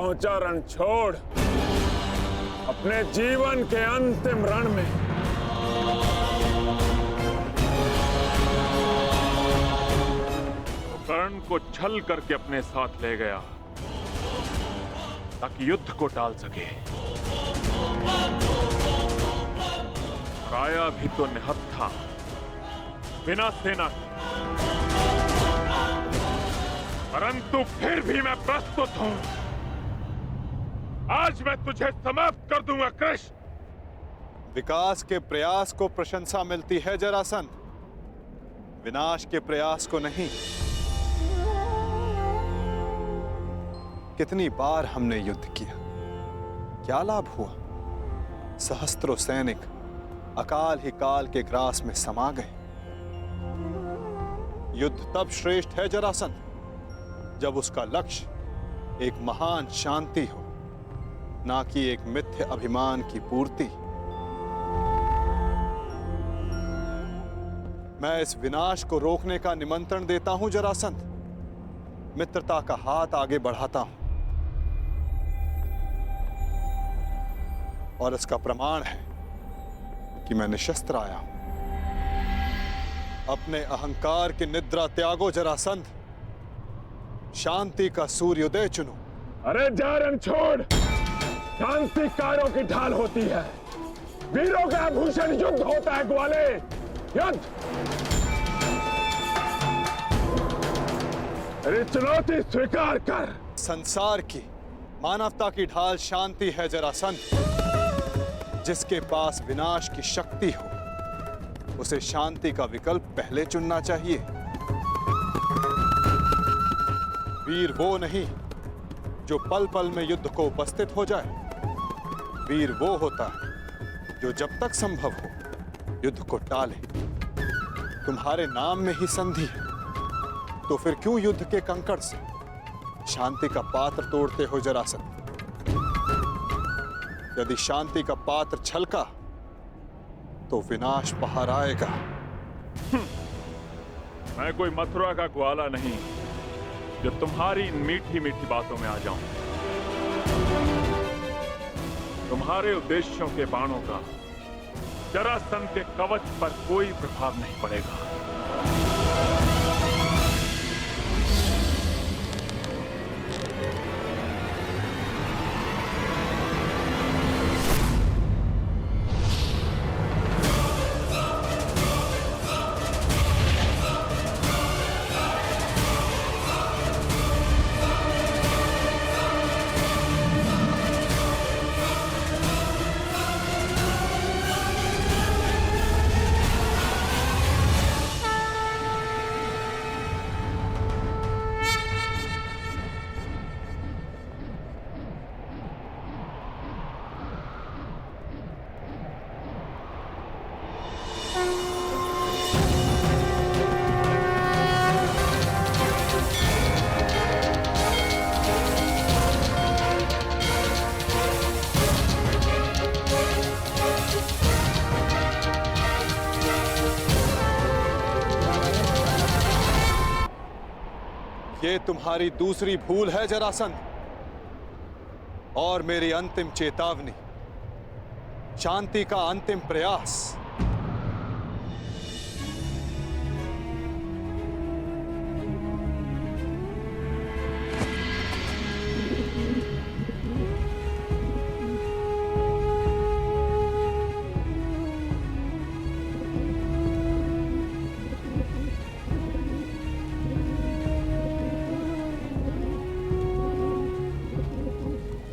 पहुंचा रणछोड़ अपने जीवन के अंतिम रण में। तो कर्ण को छल करके अपने साथ ले गया ताकि युद्ध को टाल सके। और आया भी तो निहत्था बिना सेना के, परंतु फिर भी मैं प्रस्तुत हूं। आज मैं तुझे समाप्त कर दूंगा कृष्ण। विकास के प्रयास को प्रशंसा मिलती है जरासंध, विनाश के प्रयास को नहीं। कितनी बार हमने युद्ध किया, क्या लाभ हुआ? सहस्त्रों सैनिक अकाल ही काल के ग्रास में समा गए। युद्ध तब श्रेष्ठ है जरासंध जब उसका लक्ष्य एक महान शांति हो, ना कि एक मिथ्य अभिमान की पूर्ति। मैं इस विनाश को रोकने का निमंत्रण देता हूं जरासंध, मित्रता का हाथ आगे बढ़ाता हूं, और इसका प्रमाण है कि मैं निशस्त्र आया हूं। अपने अहंकार की निद्रा त्यागो जरासंध, शांति का सूर्योदय चुनो। अरे जा रणछोड़, शांति कायरों की ढाल होती है, वीरों का आभूषण युद्ध होता है ग्वाले, युद्ध। अरे चुनौती स्वीकार कर। संसार की, मानवता की ढाल शांति है जरासंध। जिसके पास विनाश की शक्ति हो उसे शांति का विकल्प पहले चुनना चाहिए। वीर वो नहीं जो पल पल में युद्ध को उपस्थित हो जाए, वीर वो होता है जो जब तक संभव हो युद्ध को टाले। तुम्हारे नाम में ही संधि है, तो फिर क्यों युद्ध के कंकड़ से शांति का पात्र तोड़ते हो जरासंध? यदि शांति का पात्र छलका तो विनाश पहाड़ आएगा। मैं कोई मथुरा का ग्वाला नहीं जो तुम्हारी इन मीठी मीठी बातों में आ जाऊं। तुम्हारे उद्देश्यों के बाणों का जरासंध के कवच पर कोई प्रभाव नहीं पड़ेगा। ये तुम्हारी दूसरी भूल है जरासंध, और मेरी अंतिम चेतावनी, शांति का अंतिम प्रयास।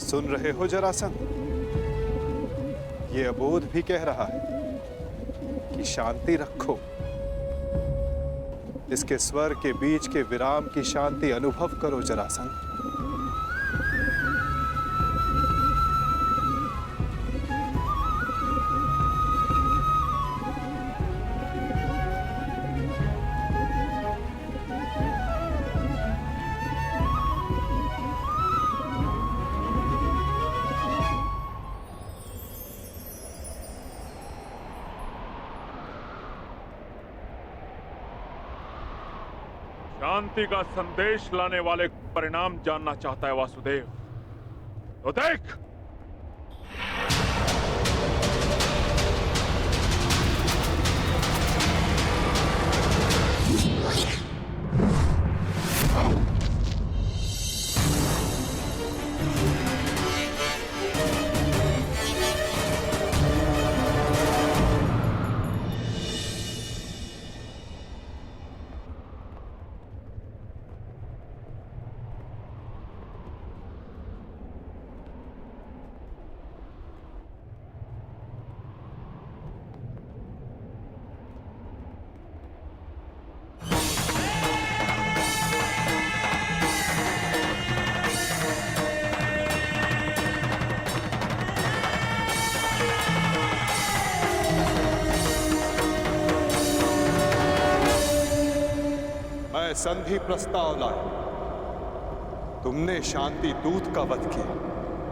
सुन रहे हो जरासंध? ये अबोध भी कह रहा है कि शांति रखो। इसके स्वर के बीच के विराम की शांति अनुभव करो जरासंध। शांति का संदेश लाने वाले परिणाम जानना चाहता है वासुदेव। तो देख, मैं संधि प्रस्ताव लाया। तुमने शांति दूत का वध किया,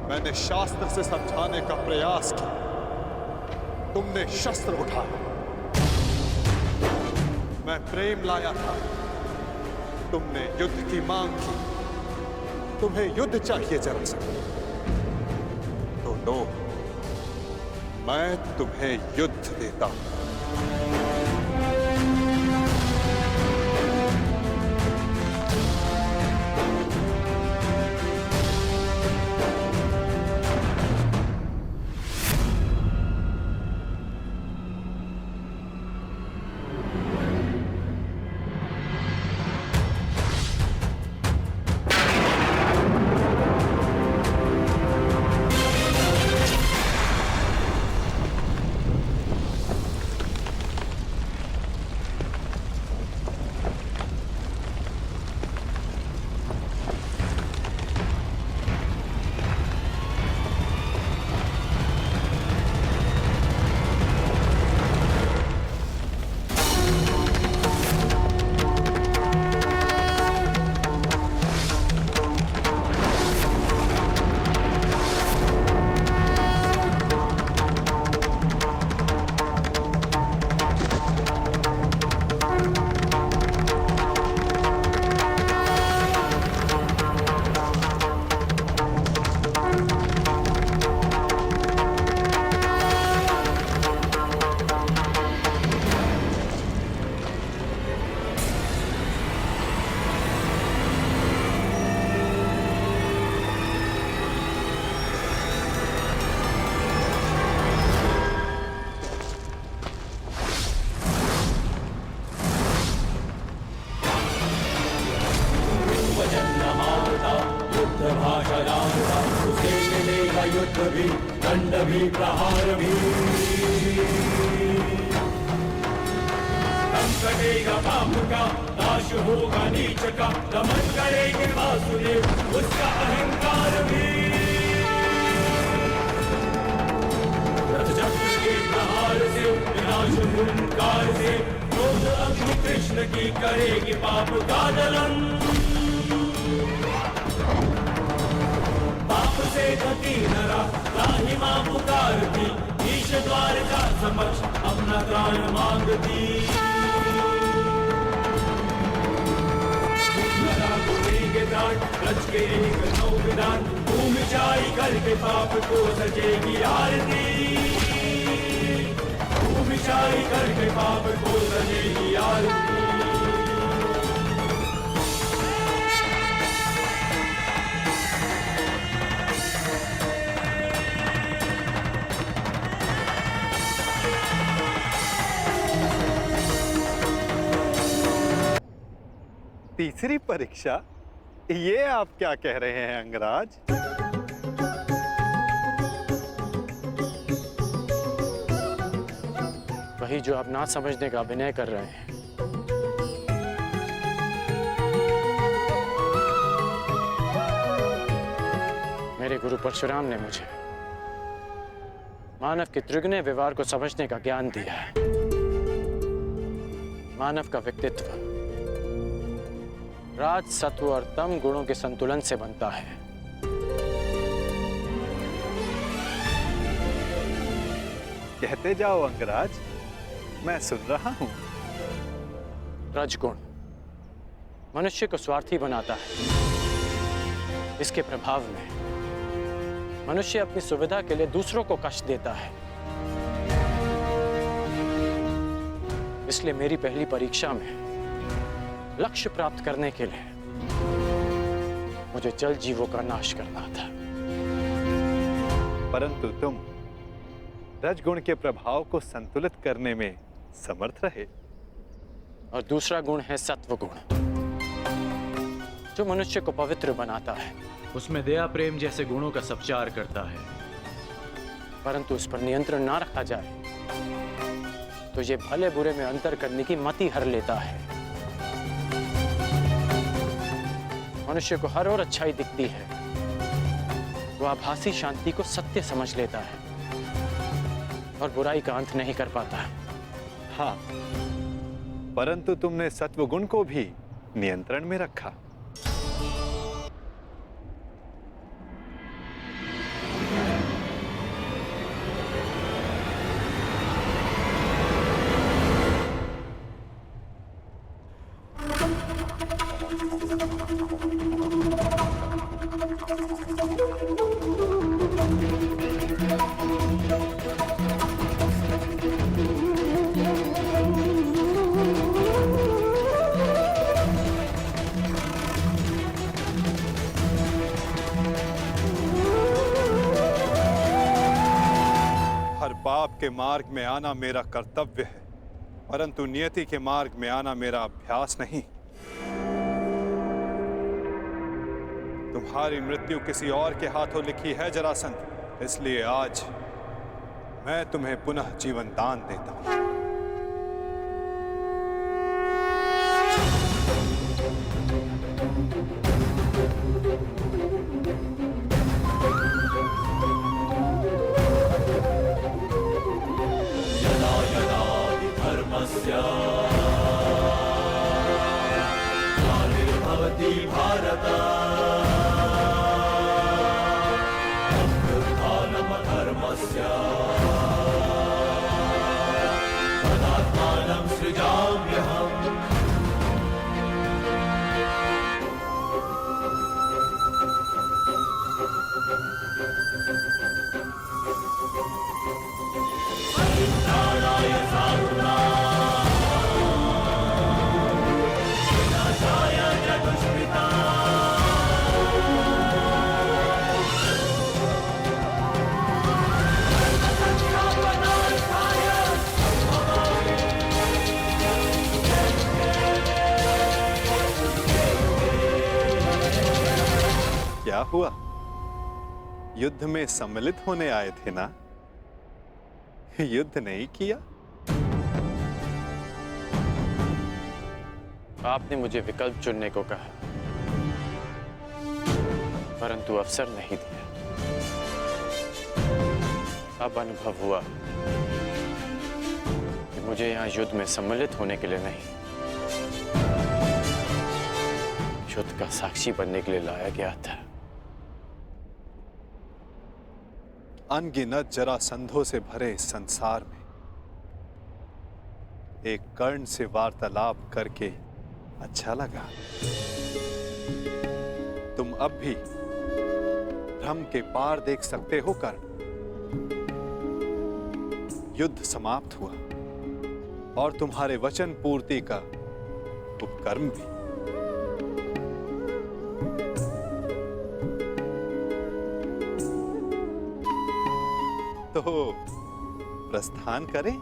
मैंने शास्त्र से समझाने का प्रयास किया, तुमने शस्त्र उठाया। मैं प्रेम लाया था, तुमने युद्ध की मांग की। तुम्हें युद्ध चाहिए जरासंध, तो लो, मैं तुम्हें युद्ध देता हूं। युद्ध भी दंड भी प्रहार भी दम कटेगा पाप का, नाश होगा नीच का, दमन करेंगे वासुदेव उसका अहंकार भी। रथ चक्र के प्रहार से विनाश हुंकार से क्रोध अग्नि कृष्ण की करेगी पाप का दलन। पाप से गति नरा राही मां पुकारती, ईश द्वार का समक्ष अपना त्राण मांगती। नरा गुनेगे त्राण रच के एक नौ विधान, भूमि चाई करके पाप को सजेगी आरती। भूमि चाई करके पाप को सजेगी आरती। तीसरी परीक्षा? ये आप क्या कह रहे हैं अंगराज? वही जो आप ना समझने का अभिनय कर रहे हैं। मेरे गुरु परशुराम ने मुझे मानव के त्रिगुण व्यवहार को समझने का ज्ञान दिया है। मानव का व्यक्तित्व राज, सत्व और तम गुणों के संतुलन से बनता है। कहते जाओ अंगराज, मैं सुन रहा हूं। रजगुण मनुष्य को स्वार्थी बनाता है। इसके प्रभाव में मनुष्य अपनी सुविधा के लिए दूसरों को कष्ट देता है। इसलिए मेरी पहली परीक्षा में लक्ष्य प्राप्त करने के लिए मुझे जल जीवों का नाश करना था। परंतु तुम रजगुण के प्रभाव को संतुलित करने में समर्थ रहे। और दूसरा गुण है सत्व गुण, जो मनुष्य को पवित्र बनाता है। उसमें दया प्रेम जैसे गुणों का संचार करता है। परंतु उस पर नियंत्रण ना रखा जाए तो ये भले बुरे में अंतर करने की मति हर लेता है। मनुष्य को हर ओर अच्छाई दिखती है, वो आभासी शांति को सत्य समझ लेता है और बुराई का अंत नहीं कर पाता। हाँ, परंतु तुमने सत्व गुण को भी नियंत्रण में रखा। हर पाप के मार्ग में आना मेरा कर्तव्य है, परंतु नियति के मार्ग में आना मेरा अभ्यास नहीं। तुम्हारी मृत्यु किसी और के हाथों लिखी है जरासंध, इसलिए आज मैं तुम्हें पुनः जीवन दान देता हूं। यदा यदा हि धर्मस्य ग्लानिर्भवति भारत अभ्युत्थानमधर्मस्य तदात्मानं सृजाम्यहम्। परित्राणाय साधूनां विनाशाय च दुष्कृतां। क्या हुआ? युद्ध में सम्मिलित होने आए थे ना? युद्ध नहीं किया? आपने मुझे विकल्प चुनने को कहा, परंतु अवसर नहीं दिया। अब अनुभव हुआ कि मुझे यहाँ युद्ध में सम्मिलित होने के लिए नहीं, युद्ध का साक्षी बनने के लिए लाया गया था। अनगिनत जरासंधों से भरे इस संसार में एक कर्ण से वार्तालाप करके अच्छा लगा। तुम अब भी भ्रम के पार देख सकते हो कर्ण। युद्ध समाप्त हुआ और तुम्हारे वचन पूर्ति का उपकर्म भी। तो प्रस्थान करें?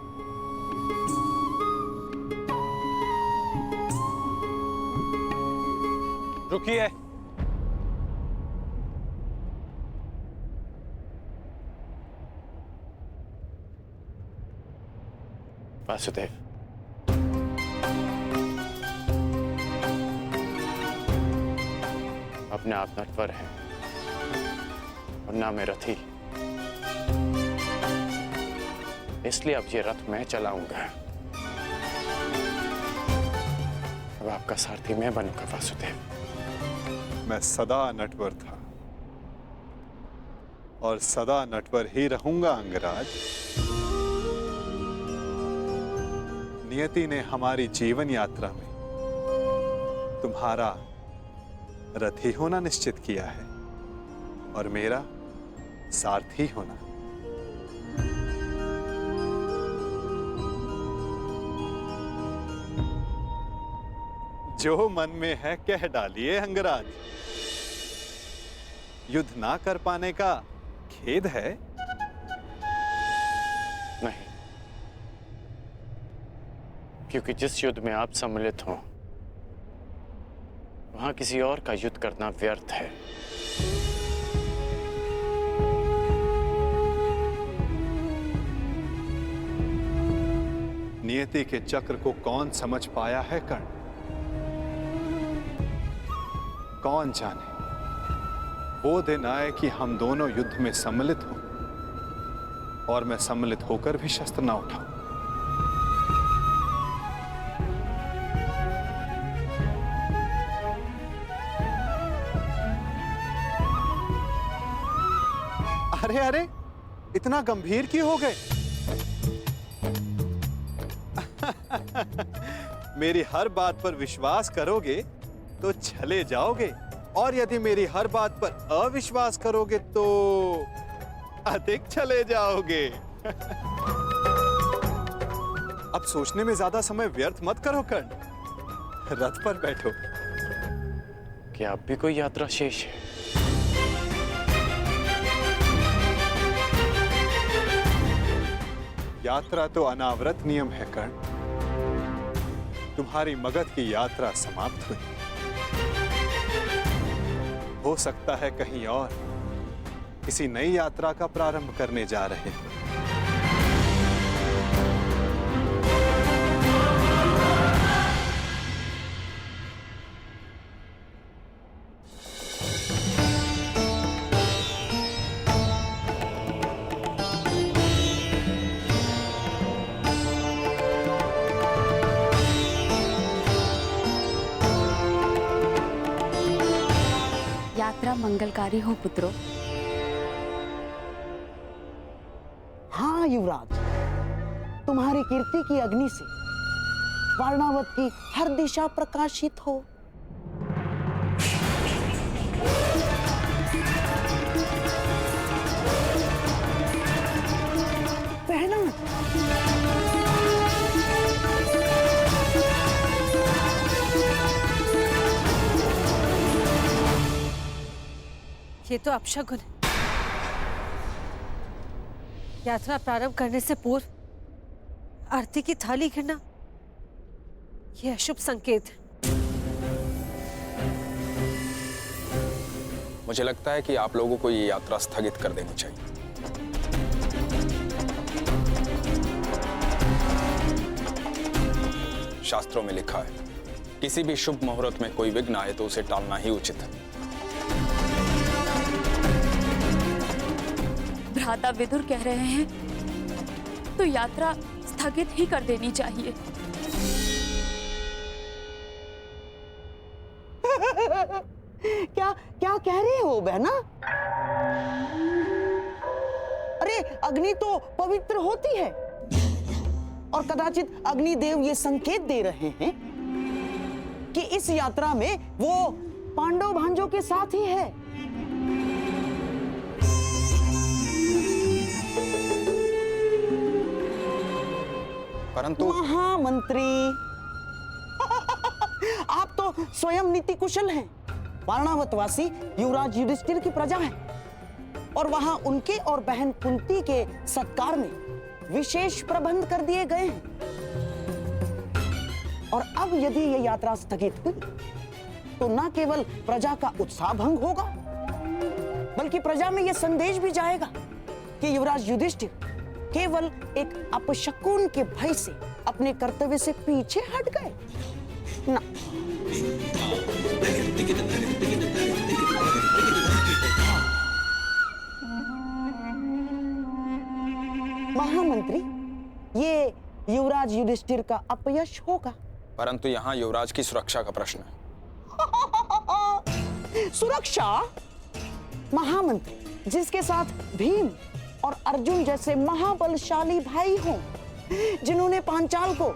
रुकिए। वासुदेव, अपने आप नटवर है और ना मैं रथी, इसलिए अब ये रथ मैं चलाऊंगा। अब आपका सारथी मैं बनूंगा वासुदेव। मैं सदा नटवर था और सदा नटवर ही रहूंगा अंगराज। नियति ने हमारी जीवन यात्रा में तुम्हारा रथी होना निश्चित किया है और मेरा सारथी होना। जो मन में है कह डालिए अंगराज। युद्ध ना कर पाने का खेद है? नहीं, क्योंकि जिस युद्ध में आप सम्मिलित हो वहां किसी और का युद्ध करना व्यर्थ है। नियति के चक्र को कौन समझ पाया है कर्ण? कौन जाने वो दिन आए कि हम दोनों युद्ध में सम्मिलित हों और मैं सम्मिलित होकर भी शस्त्र ना उठाऊं। अरे अरे, इतना गंभीर क्यों हो गए? मेरी हर बात पर विश्वास करोगे तो चले जाओगे, और यदि मेरी हर बात पर अविश्वास करोगे तो अधिक चले जाओगे। अब सोचने में ज्यादा समय व्यर्थ मत करो कर्ण, रथ पर बैठो। क्या अब भी कोई यात्रा शेष है? यात्रा तो अनावृत नियम है कर्ण। तुम्हारी मगध की यात्रा समाप्त हुई, हो सकता है कहीं और किसी नई यात्रा का प्रारंभ करने जा रहे हैं। यात्रा मंगलकारी हो पुत्रों। हाँ युवराज, तुम्हारी कीर्ति की अग्नि से वारणावत की हर दिशा प्रकाशित हो। बहना, ये तो अपशगुन है। यात्रा प्रारंभ करने से पूर्व आरती की थाली गिरना, ये अशुभ संकेत है। मुझे लगता है कि आप लोगों को ये यात्रा स्थगित कर देनी चाहिए। शास्त्रों में लिखा है, किसी भी शुभ मुहूर्त में कोई विघ्न आए तो उसे टालना ही उचित है। भ्राता विदुर कह रहे हैं तो यात्रा स्थगित ही कर देनी चाहिए। क्या क्या कह रहे हो बहना? अरे अग्नि तो पवित्र होती है, और कदाचित अग्निदेव ये संकेत दे रहे हैं कि इस यात्रा में वो पांडव भांजों के साथ ही है। परंतु महामंत्री, आप तो स्वयं नीति कुशल हैं। वारणावतवासी युवराज युधिष्ठिर की प्रजा है, और वहां उनके और बहन कुंती के सत्कार में विशेष प्रबंध कर दिए गए हैं। और अब यदि ये यात्रा स्थगित हुई तो न केवल प्रजा का उत्साह भंग होगा, बल्कि प्रजा में यह संदेश भी जाएगा कि युवराज युधिष्ठिर केवल एक अपशकुन के भय से अपने कर्तव्य से पीछे हट गए ना। महामंत्री, ये युवराज युधिष्ठिर का अपयश होगा। परंतु यहाँ युवराज की सुरक्षा का प्रश्न है। सुरक्षा? महामंत्री, जिसके साथ भीम और अर्जुन जैसे महाबलशाली भाई हों, जिन्होंने पांचाल को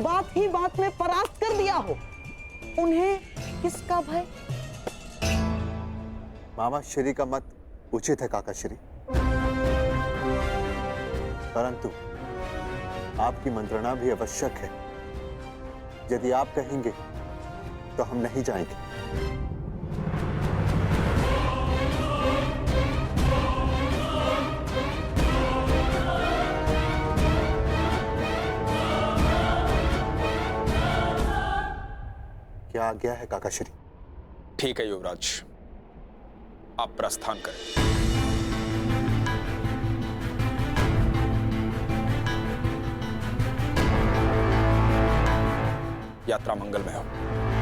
बात ही बात में परास्त कर दिया हो, उन्हें किसका भय? मामा, श्री का मत उचित है काकाश्री, परंतु आपकी मंत्रणा भी आवश्यक है। यदि आप कहेंगे तो हम नहीं जाएंगे। क्या आज्ञा है काकाश्री? ठीक है युवराज, आप प्रस्थान करें। यात्रा मंगलमय हो।